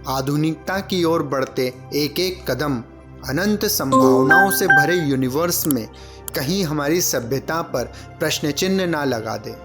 आधुनिकता की ओर बढ़ते एक एक कदम, अनंत संभावनाओं से भरे यूनिवर्स में कहीं हमारी सभ्यता पर प्रश्न चिन्ह ना लगा दे।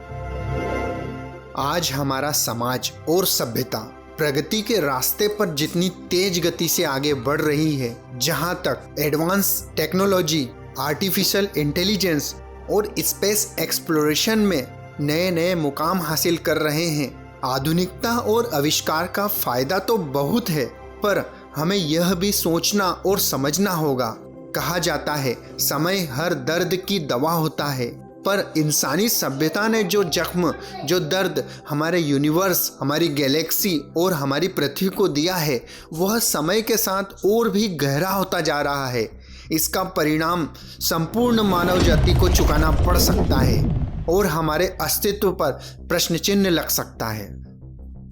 आज हमारा समाज और सभ्यता प्रगति के रास्ते पर जितनी तेज गति से आगे बढ़ रही है, जहां तक एडवांस टेक्नोलॉजी, आर्टिफिशियल इंटेलिजेंस और स्पेस एक्सप्लोरेशन में नए नए मुकाम हासिल कर रहे हैं, आधुनिकता और आविष्कार का फायदा तो बहुत है, पर हमें यह भी सोचना और समझना होगा। कहा जाता है समय हर दर्द की दवा होता है, पर इंसानी सभ्यता ने जो जख्म, जो दर्द हमारे यूनिवर्स, हमारी गैलेक्सी और हमारी पृथ्वी को दिया है, वह समय के साथ और भी गहरा होता जा रहा है। इसका परिणाम संपूर्ण मानव जाति को चुकाना पड़ सकता है और हमारे अस्तित्व पर प्रश्न चिन्ह लग सकता है।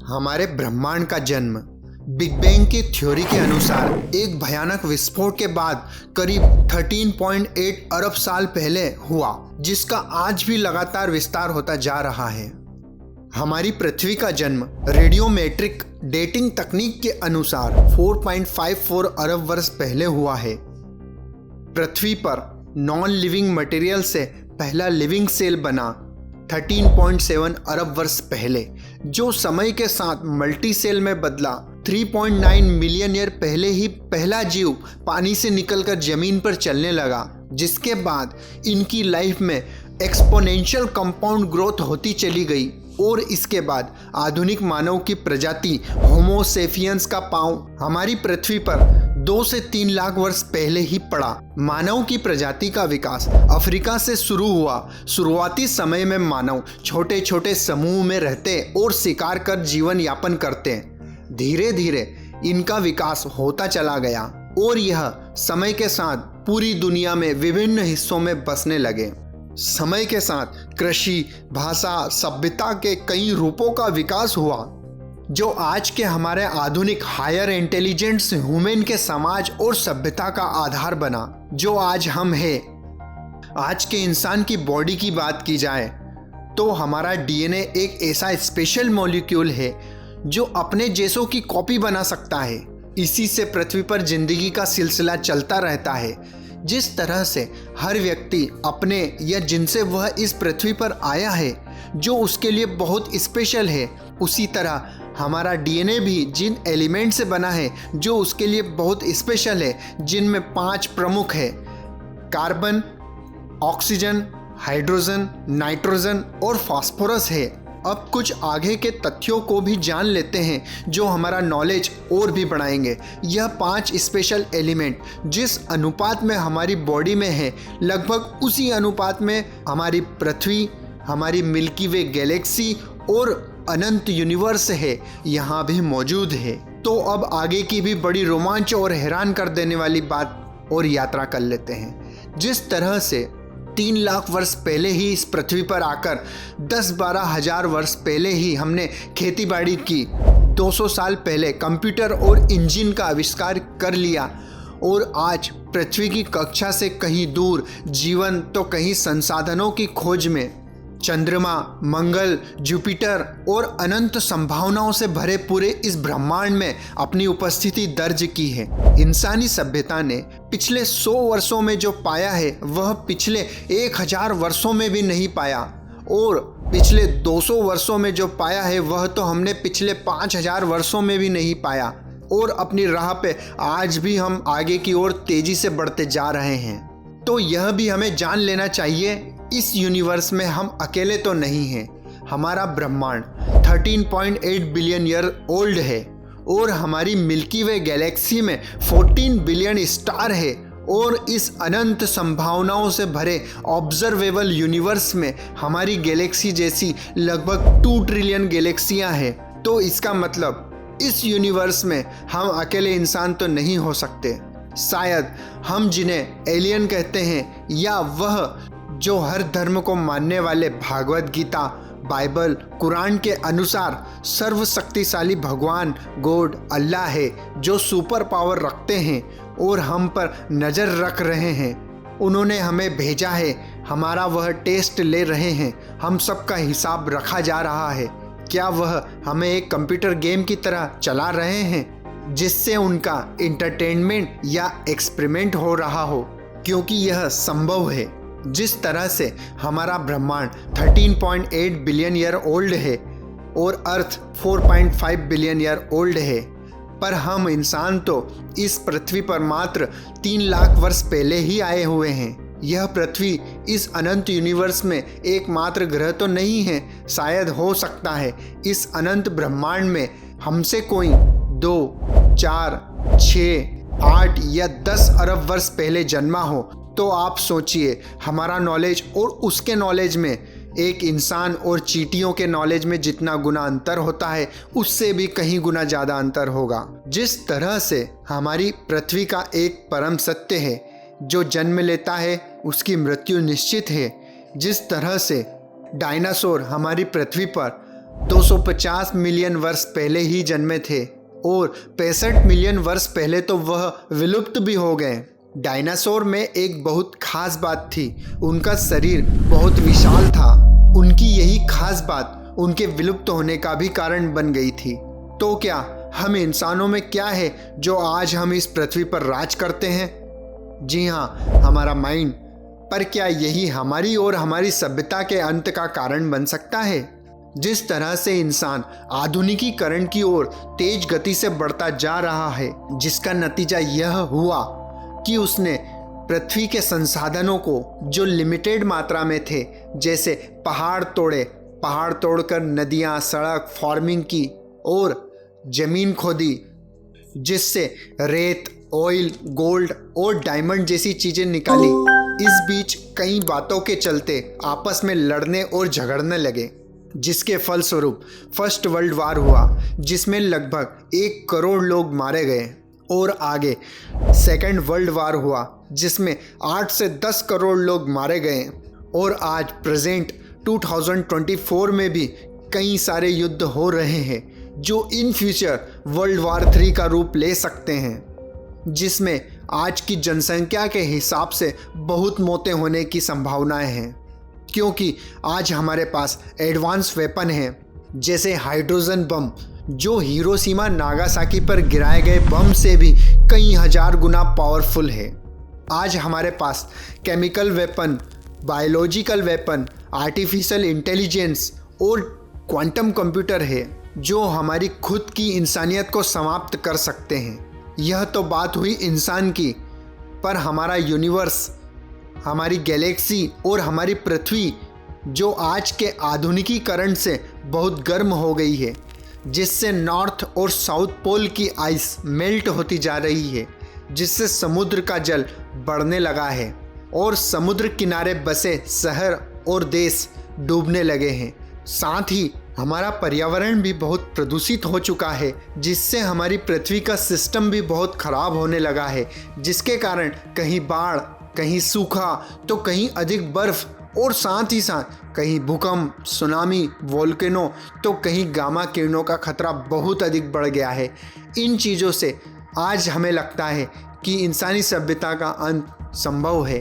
हमारे ब्रह्मांड का जन्म बिग बैंग की थ्योरी के अनुसार एक भयानक विस्फोट के बाद करीब 13.8 अरब साल पहले हुआ, जिसका आज भी लगातार विस्तार होता जा रहा है। हमारी पृथ्वी का जन्म रेडियोमेट्रिक डेटिंग तकनीक के अनुसार 4.54 अरब वर्ष पहले हुआ है। पृथ्वी पर नॉन लिविंग मटेरियल से पहला लिविंग सेल बना 13.7 अरब वर्ष पहले, जो समय के साथ मल्टी सेल में बदला। 3.9 मिलियन ईयर पहले ही पहला जीव पानी से निकलकर जमीन पर चलने लगा, जिसके बाद इनकी लाइफ में एक्सपोनेंशियल कंपाउंड ग्रोथ होती चली गई और इसके बाद आधुनिक मानव की प्रजाति होमो सेपियंस का पांव हमारी पृथ्वी पर 2 से 3 लाख वर्ष पहले ही पड़ा। मानव की प्रजाति का विकास अफ्रीका से शुरू हुआ। शुरुआती समय में मानव छोटे छोटे समूह में रहते और शिकार कर जीवन यापन करते। धीरे धीरे इनका विकास होता चला गया और यह समय के साथ पूरी दुनिया में विभिन्न हिस्सों में बसने लगे। समय के साथ कृषि, भाषा, सभ्यता के कई रूपों का विकास हुआ, जो आज के हमारे आधुनिक हायर इंटेलिजेंस ह्यूमन के समाज और सभ्यता का आधार बना, जो आज हम हैं। आज के इंसान की बॉडी की बात की जाए तो हमारा डीएनए एक ऐसा स्पेशल मॉलिक्यूल है जो अपने जैसों की कॉपी बना सकता है। इसी से पृथ्वी पर जिंदगी का सिलसिला चलता रहता है। जिस तरह से हर व्यक्ति अपने या जिनसे वह इस पृथ्वी पर आया है जो उसके लिए बहुत स्पेशल है, उसी तरह हमारा डीएनए भी जिन एलिमेंट से बना है जो उसके लिए बहुत स्पेशल है, जिनमें 5 प्रमुख है: कार्बन, ऑक्सीजन, हाइड्रोजन, नाइट्रोजन और फास्फोरस है। अब कुछ आगे के तथ्यों को भी जान लेते हैं जो हमारा नॉलेज और भी बढ़ाएंगे। यह 5 स्पेशल एलिमेंट जिस अनुपात में हमारी बॉडी में है, लगभग उसी अनुपात में हमारी पृथ्वी, हमारी मिल्की वे गैलेक्सी और अनंत यूनिवर्स है, यहाँ भी मौजूद है। तो अब आगे की भी बड़ी रोमांच और हैरान कर देने वाली बात और यात्रा कर लेते हैं। जिस तरह से 3 लाख वर्ष पहले ही इस पृथ्वी पर आकर 10-12 हजार वर्ष पहले ही हमने खेती बाड़ी की, 200 साल पहले कंप्यूटर और इंजन का आविष्कार कर लिया और आज पृथ्वी की कक्षा से कहीं दूर जीवन तो कहीं संसाधनों की खोज में चंद्रमा, मंगल, जुपिटर और अनंत संभावनाओं से भरे पूरे इस ब्रह्मांड में अपनी उपस्थिति दर्ज की है। इंसानी सभ्यता ने पिछले 100 वर्षों में जो पाया है वह पिछले 1000 वर्षों में भी नहीं पाया, और पिछले 200 वर्षों में जो पाया है वह तो हमने पिछले 5000 वर्षों में भी नहीं पाया। और अपनी राह पे आज भी हम आगे की ओर तेजी से बढ़ते जा रहे हैं। तो यह भी हमें जान लेना चाहिए, इस यूनिवर्स में हम अकेले तो नहीं हैं। हमारा ब्रह्मांड 13.8 बिलियन ईयर ओल्ड है और हमारी मिल्की वे गैलेक्सी में 14 बिलियन स्टार है, और इस अनंत संभावनाओं से भरे ऑब्जर्वेबल यूनिवर्स में हमारी गैलेक्सी जैसी लगभग 2 ट्रिलियन गैलेक्सियां हैं। तो इसका मतलब इस यूनिवर्स में हम अकेले इंसान तो नहीं हो सकते। शायद हम जिन्हें एलियन कहते हैं, या वह जो हर धर्म को मानने वाले भागवत गीता, बाइबल, कुरान के अनुसार सर्वशक्तिशाली भगवान गॉड अल्लाह है, जो सुपर पावर रखते हैं और हम पर नज़र रख रहे हैं। उन्होंने हमें भेजा है, हमारा वह टेस्ट ले रहे हैं, हम सबका हिसाब रखा जा रहा है। क्या वह हमें एक कंप्यूटर गेम की तरह चला रहे हैं? जिससे उनका एंटरटेनमेंट या एक्सपेरिमेंट हो रहा हो, क्योंकि यह संभव है। जिस तरह से हमारा ब्रह्मांड 13.8 बिलियन ईयर ओल्ड है और अर्थ 4.5 बिलियन ईयर ओल्ड है, पर हम इंसान तो इस पृथ्वी पर मात्र 3 लाख वर्ष पहले ही आए हुए हैं। यह पृथ्वी इस अनंत यूनिवर्स में एकमात्र ग्रह तो नहीं है। शायद हो सकता है इस अनंत ब्रह्मांड में हमसे कोई 2, 4, 6, 8 या 10 अरब वर्ष पहले जन्मा हो। तो आप सोचिए, हमारा नॉलेज और उसके नॉलेज में एक इंसान और चींटियों के नॉलेज में जितना गुना अंतर होता है, उससे भी कहीं गुना ज़्यादा अंतर होगा। जिस तरह से हमारी पृथ्वी का एक परम सत्य है, जो जन्म लेता है उसकी मृत्यु निश्चित है, जिस तरह से डायनासोर हमारी पृथ्वी पर 250 मिलियन वर्ष पहले ही जन्मे थे और 65 मिलियन वर्ष पहले तो वह विलुप्त भी हो गए। डायनासोर में एक बहुत खास बात थी, उनका शरीर बहुत विशाल था। उनकी यही खास बात उनके विलुप्त होने का भी कारण बन गई थी। तो क्या हम इंसानों में क्या है जो आज हम इस पृथ्वी पर राज करते हैं? जी हाँ, हमारा माइंड। पर क्या यही हमारी और हमारी सभ्यता के अंत का कारण बन सकता है? जिस तरह से इंसान आधुनिकीकरण की ओर तेज गति से बढ़ता जा रहा है, जिसका नतीजा यह हुआ कि उसने पृथ्वी के संसाधनों को जो लिमिटेड मात्रा में थे, जैसे पहाड़ तोड़कर नदियाँ, सड़क, फार्मिंग की और जमीन खोदी, जिससे रेत, ऑयल, गोल्ड और डायमंड जैसी चीज़ें निकाली। इस बीच कई बातों के चलते आपस में लड़ने और झगड़ने लगे, जिसके फलस्वरूप फर्स्ट वर्ल्ड वार हुआ, जिसमें लगभग 1 करोड़ लोग मारे गए। और आगे सेकेंड वर्ल्ड वार हुआ, जिसमें 8 से 10 करोड़ लोग मारे गए। और आज प्रेजेंट 2024 में भी कई सारे युद्ध हो रहे हैं, जो इन फ्यूचर वर्ल्ड वार 3 का रूप ले सकते हैं, जिसमें आज की जनसंख्या के हिसाब से बहुत मौतें होने की संभावनाएं हैं, क्योंकि आज हमारे पास एडवांस वेपन हैं, जैसे हाइड्रोजन बम, जो हिरोशिमा नागासाकी पर गिराए गए बम से भी कई हजार गुना पावरफुल है। आज हमारे पास chemical weapon, biological weapon, artificial intelligence और क्वांटम कंप्यूटर है, जो हमारी खुद की इंसानियत को समाप्त कर सकते हैं। यह तो बात हुई इंसान की, पर हमारा यूनिवर्स, हमारी गैलेक्सी और हमारी पृथ्वी, जो आज के आधुनिकीकरण से बहुत गर्म हो गई है, जिससे नॉर्थ और साउथ पोल की आइस मेल्ट होती जा रही है, जिससे समुद्र का जल बढ़ने लगा है और समुद्र किनारे बसे शहर और देश डूबने लगे हैं। साथ ही हमारा पर्यावरण भी बहुत प्रदूषित हो चुका है, जिससे हमारी पृथ्वी का सिस्टम भी बहुत खराब होने लगा है, जिसके कारण कहीं बाढ़, कहीं सूखा, तो कहीं अधिक बर्फ, और साथ ही साथ कहीं भूकंप, सुनामी, वोल्केनो, तो कहीं गामा किरणों का खतरा बहुत अधिक बढ़ गया है। इन चीज़ों से आज हमें लगता है कि इंसानी सभ्यता का अंत संभव है।